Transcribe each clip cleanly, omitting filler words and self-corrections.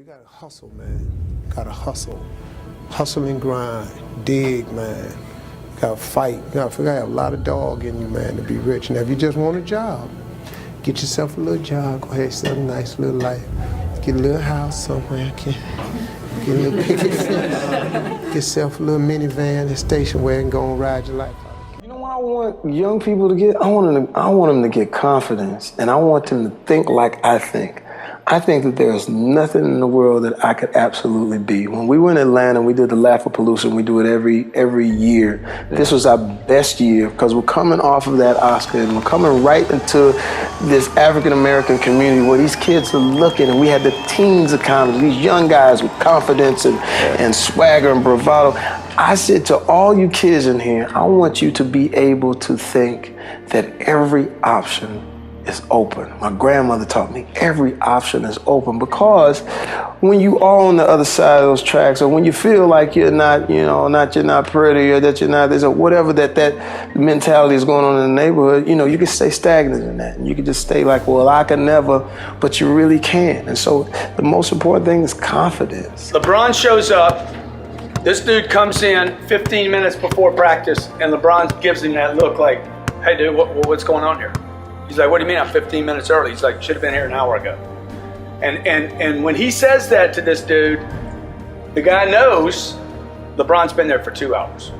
You gotta hustle, man. Gotta hustle. Hustle and grind. Dig, man. Gotta fight. You gotta have a lot of dog in you, man, to be rich. Now, if you just want a job, get yourself a little job. Go ahead, set a nice little life. Get a little house somewhere. Get a little get yourself a little minivan and station wagon and go and ride your life. You know what I want young people to get? I want them to get confidence, and I want them to think like I think. I think that there's nothing in the world that I could absolutely be. When we were in Atlanta, we did the Laugh-A-Palooza, and we do it every year. Yeah. This was our best year because we're coming off of that Oscar, and we're coming right into this African-American community where these kids are looking, and we had the teens of comedy, these young guys with confidence and swagger and bravado. I said to all you kids in here, I want you to be able to think that every option is open. My grandmother taught me every option is open, because when you are on the other side of those tracks, or when you feel like you're not, you're not pretty, or that you're not this, or whatever that mentality is going on in the neighborhood, you can stay stagnant in that. And you can just stay like, well, I can never, but you really can. And so the most important thing is confidence. LeBron shows up. This dude comes in 15 minutes before practice, and LeBron gives him that look like, hey dude, what's going on here? He's like, what do you mean I'm 15 minutes early? He's like, should have been here an hour ago. And when he says that to this dude, the guy knows LeBron's been there for 2 hours.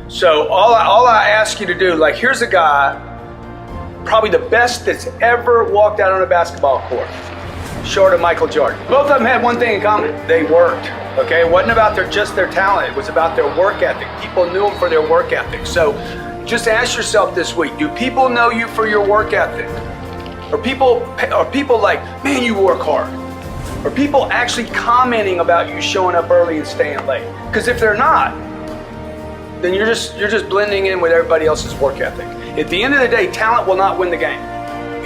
So all I ask you to do, like, here's a guy, probably the best that's ever walked out on a basketball court, short of Michael Jordan. Both of them had one thing in common. They worked, okay? It wasn't about just their talent. It was about their work ethic. People knew them for their work ethic. So just ask yourself this week, do people know you for your work ethic? Are people like, man, you work hard? Are people actually commenting about you showing up early and staying late? Because if they're not, then you're just blending in with everybody else's work ethic. At the end of the day, talent will not win the game.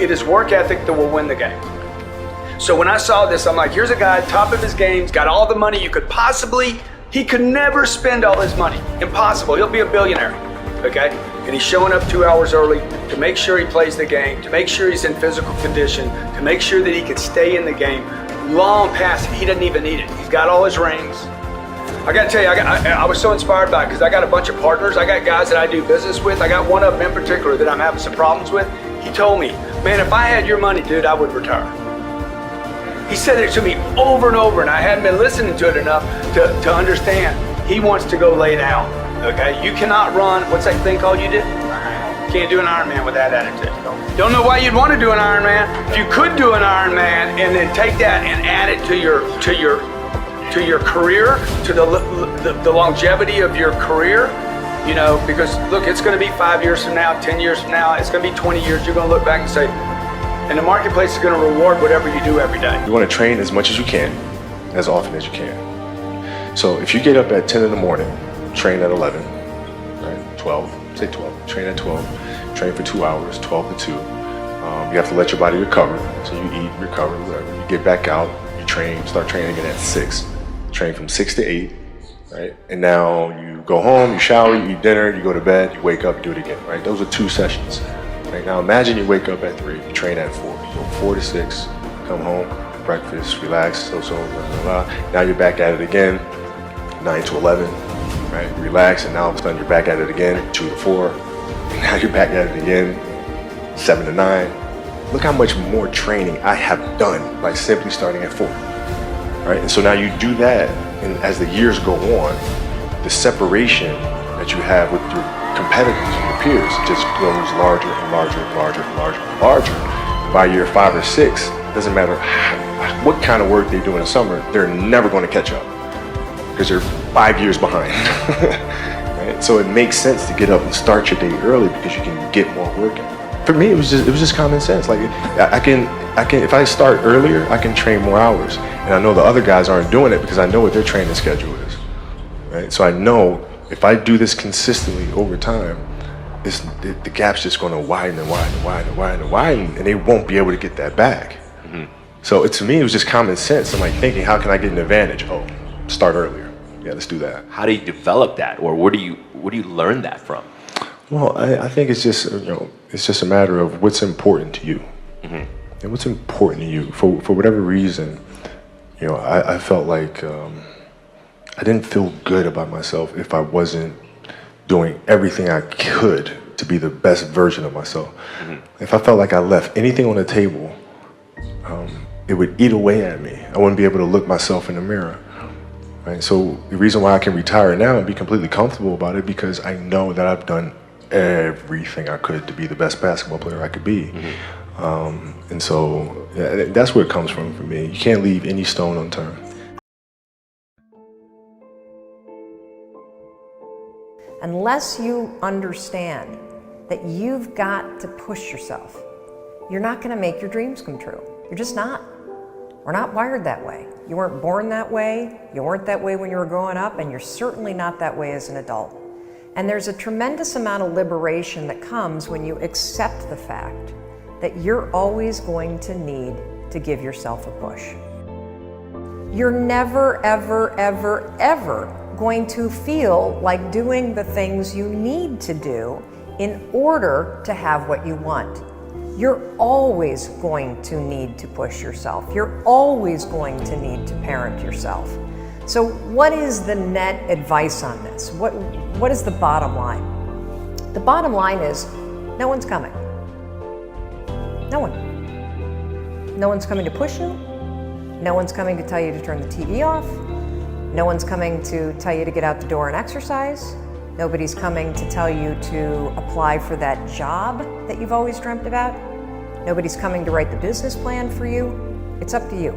It is work ethic that will win the game. So when I saw this, I'm like, here's a guy, top of his game, he's got all the money you could possibly, he could never spend all his money. Impossible, he'll be a billionaire. Okay? And he's showing up 2 hours early to make sure he plays the game, to make sure he's in physical condition, to make sure that he can stay in the game long past, he doesn't even need it. He's got all his rings. I gotta tell you, I was so inspired by it because I got a bunch of partners. I got guys that I do business with. I got one of them in particular that I'm having some problems with. He told me, man, if I had your money, dude, I would retire. He said it to me over and over, and I hadn't been listening to it enough to understand. He wants to go lay down. Okay, you cannot run, what's that thing called you did? Can't do an Ironman with that attitude. Don't know why you'd want to do an Ironman. If you could do an Ironman and then take that and add it to your career, to the longevity of your career, because look, it's going to be 5 years from now, 10 years from now, it's going to be 20 years. You're going to look back and say, and the marketplace is going to reward whatever you do every day. You want to train as much as you can, as often as you can. So if you get up at 10 in the morning, train at 11, right? 12, say 12, train at 12, train for 2 hours, 12 to 2. You have to let your body recover. So you eat, recover, whatever. You get back out, you train, start training again at 6. Train from 6 to 8, right? And now you go home, you shower, you eat dinner, you go to bed, you wake up, do it again, right? Those are 2 sessions. Right? Now imagine you wake up at 3, you train at 4. You go 4 to 6, come home, breakfast, relax, blah, blah, blah. Now you're back at it again, 9 to 11. Right? Relax, and now all of a sudden you're back at it again, 2 to 4, and now you're back at it again, 7 to 9. Look how much more training I have done by simply starting at 4. Right? And so now you do that, and as the years go on, the separation that you have with your competitors and your peers just grows larger and larger and larger and larger and larger. By year 5 or 6, doesn't matter what kind of work they do in the summer, they're never going to catch up, because they're 5 years behind. Right? So it makes sense to get up and start your day early because you can get more work in. For me, it was just common sense. Like I can if I start earlier, I can train more hours. And I know the other guys aren't doing it because I know what their training schedule is. Right? So I know if I do this consistently over time, the gap's just going to widen and widen and widen and widen and widen, and they won't be able to get that back. Mm-hmm. So to me, it was just common sense. I'm like thinking, how can I get an advantage? Oh, start earlier. Yeah, let's do that. How do you develop that, or where do you learn that from? Well, I think it's just it's just a matter of what's important to you, mm-hmm. and what's important to you for whatever reason. You know, I felt like I didn't feel good about myself if I wasn't doing everything I could to be the best version of myself. If I felt like I left anything on the table, it would eat away at me. I wouldn't be able to look myself in the mirror. Right? So the reason why I can retire now and be completely comfortable about it, because I know that I've done everything I could to be the best basketball player I could be. And so that's where it comes from for me. You can't leave any stone unturned. Unless you understand that you've got to push yourself, you're not going to make your dreams come true. You're just not. We're not wired that way. You weren't born that way, you weren't that way when you were growing up, and you're certainly not that way as an adult. And there's a tremendous amount of liberation that comes when you accept the fact that you're always going to need to give yourself a push. You're never, ever, ever, ever going to feel like doing the things you need to do in order to have what you want. You're always going to need to push yourself. You're always going to need to parent yourself. So what is the net advice on this? What is the bottom line? The bottom line is no one's coming. No one. No one's coming to push you. No one's coming to tell you to turn the TV off. No one's coming to tell you to get out the door and exercise. Nobody's coming to tell you to apply for that job that you've always dreamt about. Nobody's coming to write the business plan for you. It's up to you.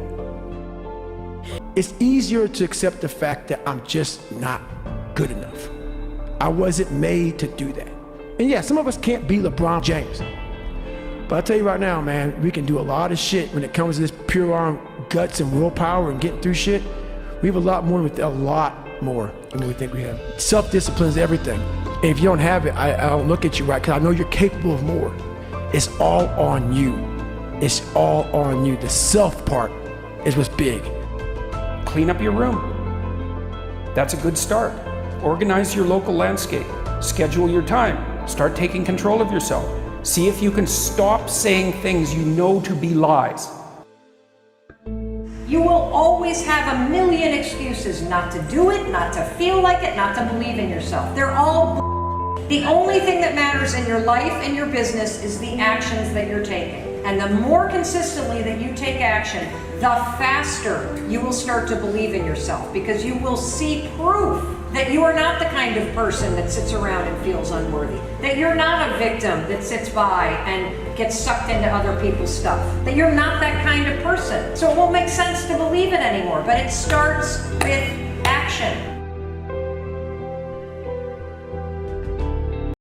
It's easier to accept the fact that I'm just not good enough. I wasn't made to do that. And yeah, some of us can't be LeBron James. But I'll tell you right now, man, we can do a lot of shit when it comes to this pure arm guts and willpower and getting through shit. We have a lot more than we think we have. Self-discipline is everything. And if you don't have it, I don't look at you right, because I know you're capable of more. It's all on you. It's all on you. The self part is what's big. Clean up your room. That's a good start. Organize your local landscape. Schedule your time. Start taking control of yourself. See if you can stop saying things you know to be lies. You will always have a million excuses not to do it, not to feel like it, not to believe in yourself. They're all The only thing that matters in your life and your business is the actions that you're taking. And the more consistently that you take action, the faster you will start to believe in yourself, because you will see proof that you are not the kind of person that sits around and feels unworthy, that you're not a victim that sits by and gets sucked into other people's stuff, that you're not that kind of person. So it won't make sense to believe it anymore, but it starts with